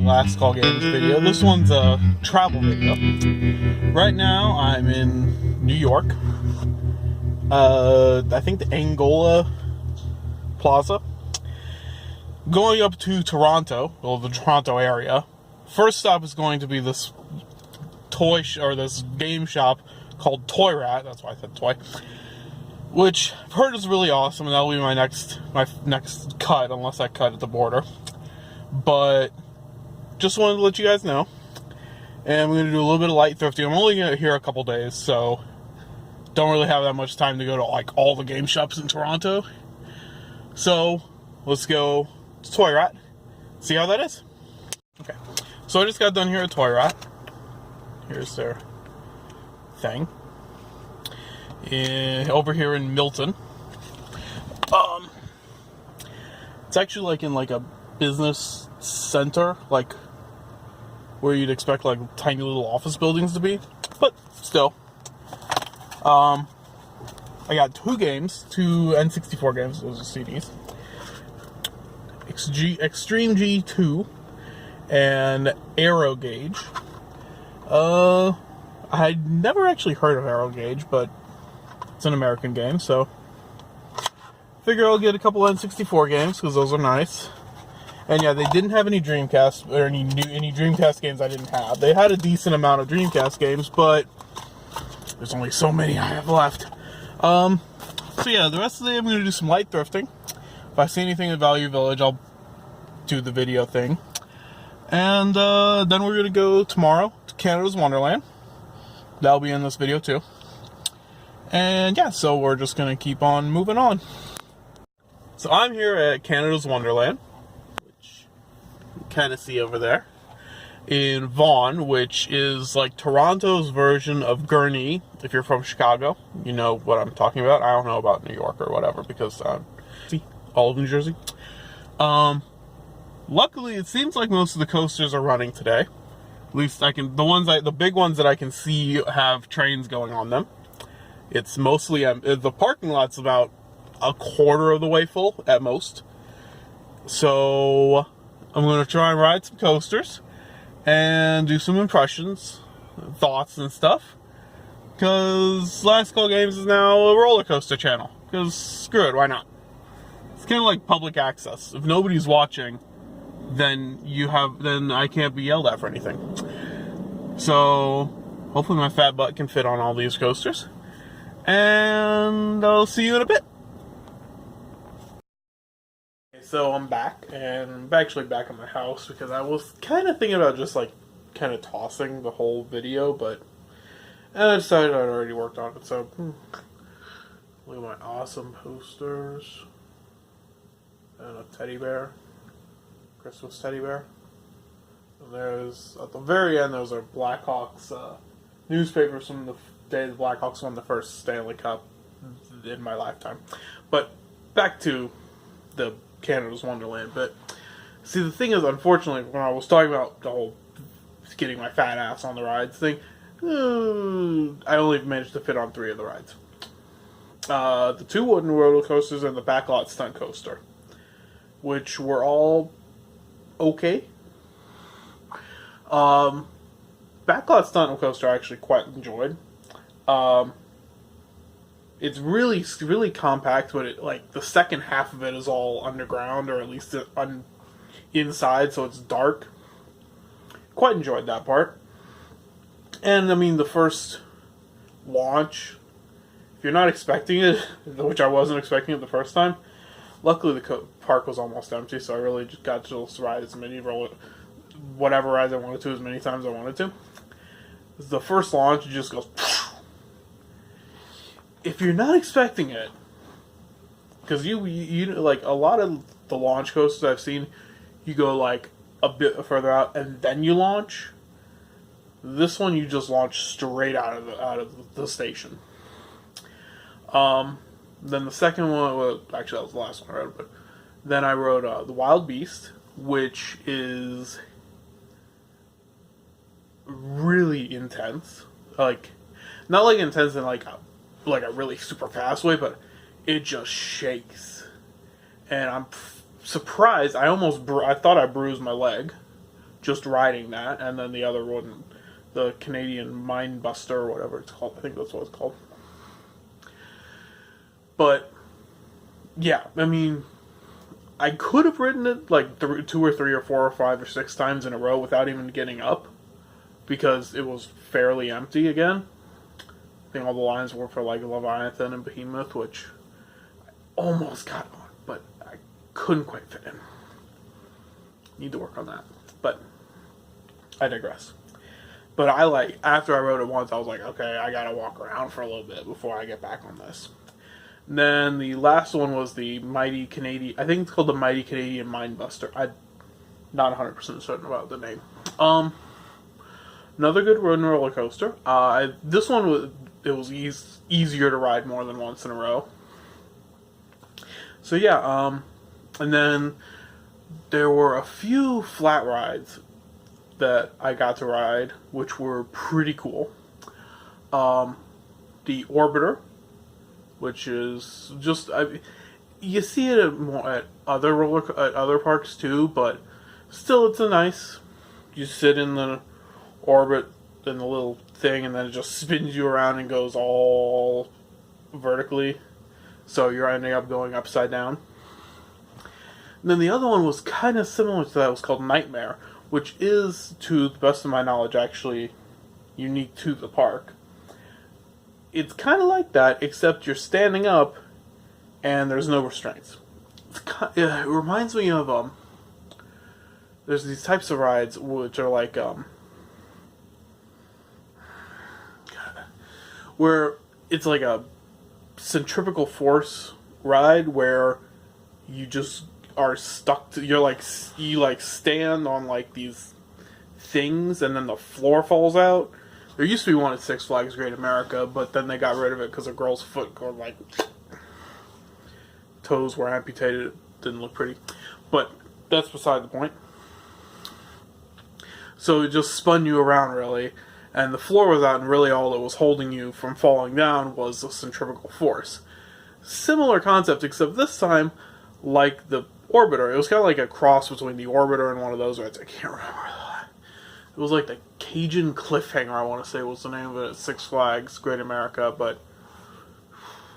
last call games video. This one's a travel video. Right now I'm in New York. I think the Angola Plaza. Going up to Toronto, well, the Toronto area. First stop is going to be this this game shop called Toy Rat. That's why I said toy. Which I've heard is really awesome, and that'll be my next cut, unless I cut at the border. But just wanted to let you guys know. And we're going to do a little bit of light thrifting. I'm only going to here a couple days, so don't really have that much time to go to like all the game shops in Toronto. So let's go to Toy Rat, see how that is. Okay, so I just got done here at Toy Rat. Here's their thing. Over here in Milton. It's actually like in like a business center, like where you'd expect like tiny little office buildings to be, but still. I got two N64 games, those are CDs. Extreme G2 and Aero Gauge. I'd never actually heard of Aero Gauge, but it's an American game, so figure I'll get a couple N64 games because those are nice. And yeah, they didn't have any Dreamcast or any Dreamcast games I didn't have. They had a decent amount of Dreamcast games, but there's only so many I have left. So yeah, the rest of the day I'm going to do some light thrifting. If I see anything at Value Village, I'll do the video thing. And then we're going to go tomorrow to Canada's Wonderland. That'll be in this video too. And yeah, so we're just going to keep on moving on. So I'm here at Canada's Wonderland, which you can kind of see over there, in Vaughan, which is like Toronto's version of Gurnee. If you're from Chicago, you know what I'm talking about. I don't know about New York or whatever, because see, all of New Jersey. Luckily, it seems like most of the coasters are running today. At least the big ones that I can see have trains going on them. It's mostly, the parking lot's about a quarter of the way full at most. So I'm going to try and ride some coasters and do some impressions, thoughts and stuff. Because Last Call Games is now a roller coaster channel. Because screw it, why not? It's kind of like public access. If nobody's watching, then I can't be yelled at for anything. So hopefully my fat butt can fit on all these coasters. And I'll see you in a bit. So I'm back, and I'm actually back at my house because I was kind of thinking about just like kind of tossing the whole video, but I decided I'd already worked on it. So look at my awesome posters and a teddy bear, Christmas teddy bear. And there's at the very end, those are Blackhawks newspapers from the day the Blackhawks won the first Stanley Cup in my lifetime. But back to the Canada's Wonderland. But see, the thing is, unfortunately, when I was talking about the whole getting my fat ass on the rides thing, I only managed to fit on 3 of the rides. The 2 wooden roller coasters and the backlot stunt coaster, which were all okay. Backlot stunt coaster I actually quite enjoyed. It's really compact, but the second half of it is all underground, or at least inside, so it's dark. Quite enjoyed that part. And I mean, the first launch, if you're not expecting it, which I wasn't expecting it the first time, luckily the park was almost empty, so I really just got to ride as many whatever rides I wanted to, as many times I wanted to. The first launch, it just goes. If you're not expecting it, because you like a lot of the launch coasters I've seen, you go like a bit further out and then you launch. This one you just launch straight out of the station. Then the second one, well, actually that was the last one I rode, but then I rode the Wild Beast, which is really intense. Like, not like intense in like a really super fast way, but it just shakes. And I'm surprised. I thought I bruised my leg just riding that, and then the other one, the Canadian Mind Buster, or whatever it's called. I think that's what it's called. But yeah, I mean, I could have ridden it like 2 or 3 or 4 or 5 or 6 times in a row without even getting up, because it was fairly empty again. I think all the lines were for like Leviathan and Behemoth, which I almost got on, but I couldn't quite fit in. Need to work on that, but I digress. But after I rode it once, I was like, okay, I gotta walk around for a little bit before I get back on this. And then the last one was the Mighty Canadian, I think it's called the Mighty Canadian Mind Buster. I'm not 100% certain about the name. Another good roller coaster. This one was easier to ride more than once in a row. So yeah, and then there were a few flat rides that I got to ride, which were pretty cool. The Orbiter, which is just you see it at other parks too, but still, it's a nice. You sit in the orbit in the little thing, and then it just spins you around and goes all vertically, so you're ending up going upside down. And then the other one was kind of similar to that. It was called Nightmare, which is, to the best of my knowledge, actually unique to the park. It's kind of like that, except you're standing up and there's no restraints. It reminds me of there's these types of rides which are like where it's like a centrifugal force ride where you just are stuck to, you stand on like these things and then the floor falls out. There used to be one at Six Flags Great America, but then they got rid of it because a girl's foot toes were amputated. It didn't look pretty, but that's beside the point. So it just spun you around really, and the floor was out, and really all that was holding you from falling down was the centrifugal force. Similar concept, except this time, like the Orbiter, it was kind of like a cross between the Orbiter and one of those rides. I can't remember that. It was like the Cajun Cliffhanger, I want to say was the name of it at Six Flags Great America, but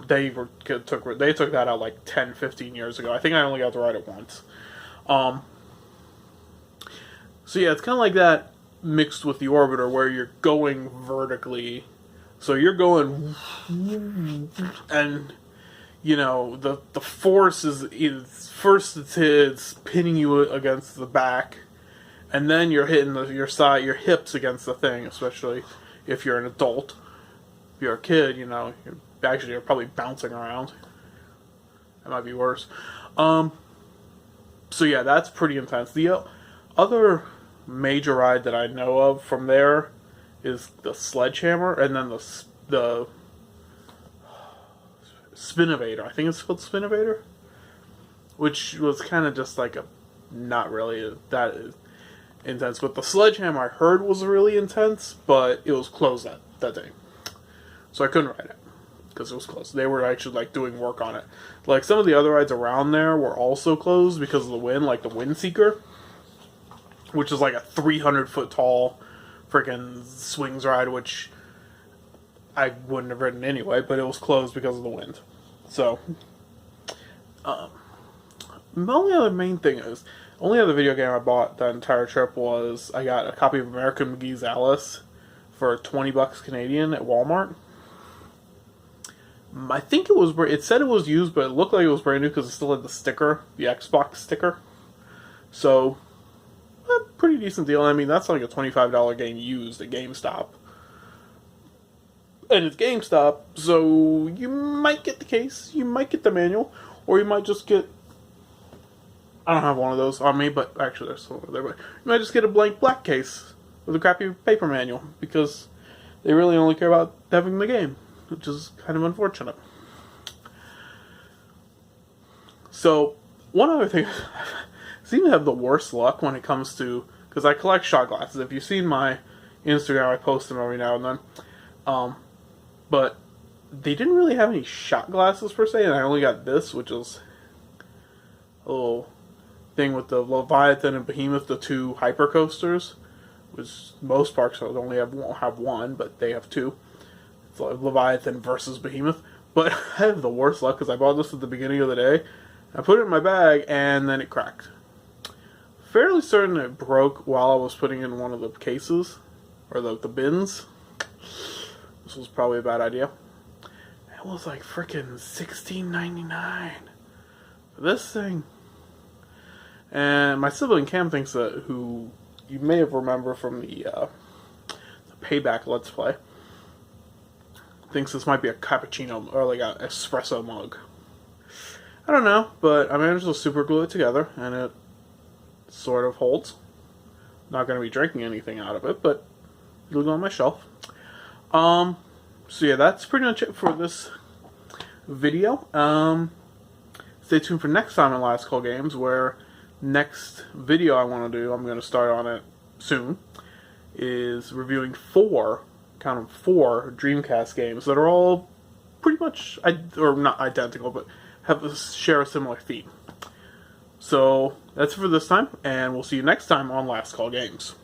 they took that out like 10, 15 years ago. I think I only got to ride it once. So yeah, it's kind of like that mixed with the Orbiter, where you're going vertically. So you're going, and you know the force is first it's pinning you against the back, and then you're hitting your hips against the thing. Especially if you're an adult. If you're a kid, you're probably bouncing around. That might be worse. So yeah, that's pretty intense. The other major ride that I know of from there is the Sledgehammer, and then the Spinnovator. I think it's called Spinnovator, which was kind of just like not really that intense. But the Sledgehammer I heard was really intense, but it was closed that day, so I couldn't ride it because it was closed. They were actually doing work on it. Like some of the other rides around there were also closed because of the wind, like the Windseeker, which is like a 300-foot tall freaking swings ride, which I wouldn't have ridden anyway, but it was closed because of the wind. So, the only other video game I bought that entire trip was, I got a copy of American McGee's Alice for $20 Canadian at Walmart. I think it said it was used, but it looked like it was brand new because it still had the sticker, the Xbox sticker. So, a pretty decent deal. I mean, that's like a $25 game used at GameStop. And it's GameStop, so you might get the case, you might get the manual, or you might just get... I don't have one of those on me, but actually there's some over there. But you might just get a blank black case with a crappy paper manual, because they really only care about having the game, which is kind of unfortunate. So, one other thing... I seem to have the worst luck when it comes to... Because I collect shot glasses. If you've seen my Instagram, I post them every now and then. But they didn't really have any shot glasses per se, and I only got this, which is a little thing with the Leviathan and Behemoth, the two hyper coasters, which most parks only won't have one, but they have two. It's like Leviathan versus Behemoth. But I have the worst luck because I bought this at the beginning of the day. I put it in my bag and then it cracked. Fairly certain it broke while I was putting it in one of the cases, or the bins. This was probably a bad idea. It was like freaking $16.99 for this thing. And my sibling Cam thinks that, who you may have remember from the Payback Let's Play, thinks this might be a cappuccino or like an espresso mug. I don't know, but I managed to super glue it together, and it sort of holds. Not going to be drinking anything out of it, but it'll go on my shelf. So yeah, that's pretty much it for this video. Stay tuned for next time on Last Call Games, where next video I want to do, I'm going to start on it soon, is reviewing four Dreamcast games that are all pretty much, or not identical, but share a similar theme. So that's it for this time, and we'll see you next time on Last Call Games.